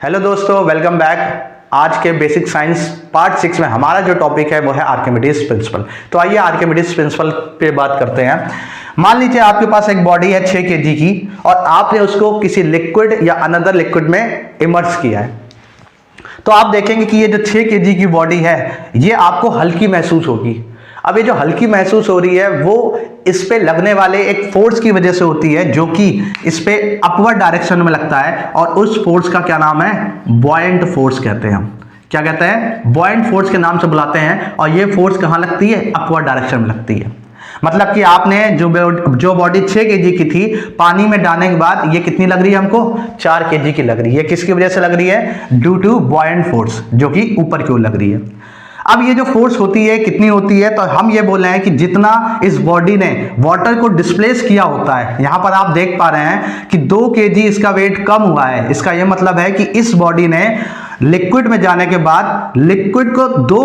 Hello दोस्तों, welcome back. आज के बेसिक साइंस पार्ट 6 में हमारा जो टॉपिक है वो है आर्किमिडीज प्रिंसिपल। तो आइए आर्किमिडीज प्रिंसिपल पे बात करते हैं। मान लीजिए आपके पास एक बॉडी है 6 kg की और आपने उसको किसी लिक्विड या अनदर लिक्विड में इमर्स किया है। तो आप देखेंगे कि ये जो 6 kg की बॉडी है ये आपको हल्की महसूस होगी। अब ये जो हल्की महसूस हो रही है वो इस पे लगने वाले एक फोर्स की वजह से होती है जो कि इस पे अपवर्ड डायरेक्शन में लगता है, और उस फोर्स का क्या नाम है? बॉयंट फोर्स कहते हैं। हम क्या कहते हैं? बॉयंट फोर्स के नाम से बुलाते हैं। और ये फोर्स कहां लगती है? अपवर्ड डायरेक्शन में लगती है। मतलब कि आपने जो बॉडी 6 kg की थी, पानी में डालने के बाद ये कितनी लग रही है हमको? 4 kg की लग रही है। किसकी वजह से लग रही है? ड्यू टू बॉयंट फोर्स, जो कि ऊपर की ओर लग रही है। अब ये जो फोर्स होती है कितनी होती है? तो हम ये बोल रहे हैं कि जितना इस बॉडी ने वाटर को डिस्प्लेस किया होता है, यहां पर आप देख पा रहे हैं कि 2 kg इसका वेट कम हुआ है। इसका यह मतलब है कि इस बॉडी ने लिक्विड में जाने के बाद लिक्विड को 2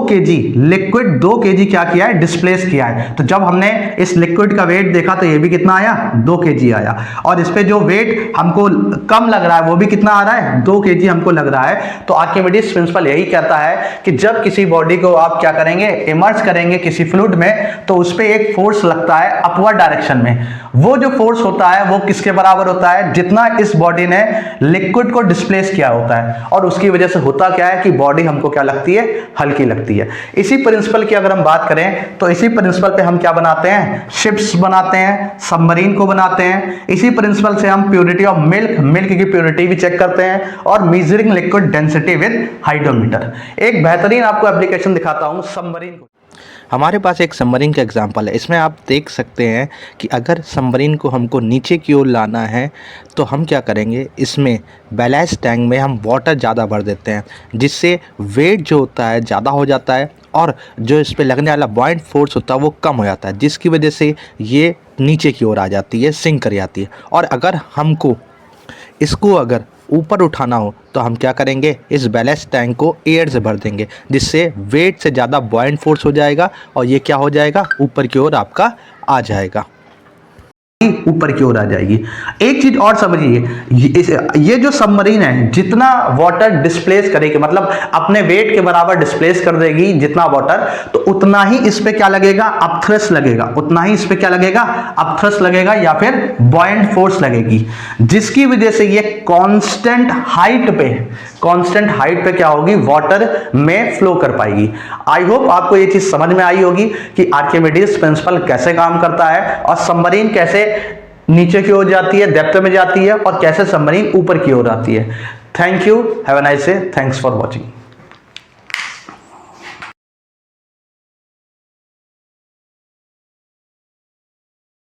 kg क्या किया है? डिस्प्लेस किया है। तो जब हमने इस लिक्विड का वेट देखा तो ये भी कितना आया? 2 kg आया। और इस पे जो वेट हमको कम लग रहा है वो भी कितना आ रहा है? 2 kg हमको लग रहा है। तो आर्किमिडीज प्रिंसिपल यही कहता है कि जब किसी बॉडी को आप क्या करेंगे? इमर्स करेंगे किसी फ्लूइड में, तो उस पर एक फोर्स लगता है अपवर्ड डायरेक्शन में। वो जो फोर्स होता है वो किसके बराबर होता है? जितना इस बॉडी ने लिक्विड को डिस्प्लेस किया होता है। और उसकी वजह से होता क्या है कि बॉडी हमको क्या लगती है? हल्की लगती है। इसी प्रिंसिपल की अगर हम बात करें तो इसी प्रिंसिपल पे हम क्या बनाते हैं? शिप्स बनाते हैं, सबमरीन को बनाते हैं। इसी प्रिंसिपल से हम प्योरिटी ऑफ मिल्क की प्योरिटी भी चेक करते हैं, और measuring liquid density with hydrometer. एक बेहतरीन आपको एप्लीकेशन दिखाता हूं सबमरीन को। हमारे पास एक सबमरीन का एग्जांपल है। इसमें आप देख सकते हैं कि अगर सबमरीन को हमको नीचे की ओर लाना है तो हम क्या करेंगे? इसमें बैलेंस टैंक में हम वाटर ज़्यादा भर देते हैं, जिससे वेट जो होता है ज़्यादा हो जाता है और जो इस पे लगने वाला बॉयंट फोर्स होता है वो कम हो जाता है, जिसकी वजह से ये नीचे की ओर आ जाती है, सिंक कर जाती है। और अगर हमको इसको अगर ऊपर उठाना हो तो हम क्या करेंगे? इस बैलेंस टैंक को एयर से भर देंगे, जिससे वेट से ज़्यादा बॉयंट फोर्स हो जाएगा और ये क्या हो जाएगा? ऊपर की ओर आपका आ जाएगा, ऊपर की ओर आ जाएगी। एक चीज और समझिए, ये जो सबमरीन है जितना वाटर डिस्प्लेस करेगी, मतलब अपने वेट के बराबर डिस्प्लेस कर देगी जितना वाटर, तो उतना ही इस पे क्या लगेगा? अपथ्रस्ट लगेगा। उतना ही इस पे क्या लगेगा? अपथ्रस्ट लगेगा या फिर बॉयंट फोर्स लगेगी, जिसकी वजह से ये कांस्टेंट हाइट पे क्या होगी? वाटर में फ्लो कर पाएगी। आई होप आपको ये चीज समझ में आई होगी कि आर्किमिडीज प्रिंसिपल कैसे काम करता है, और सबमरीन कैसे नीचे की ओर जाती है, डेप्थ में जाती है, और कैसे सबमरीन ऊपर की ओर आती है। Thank you, have a nice day, thanks for watching.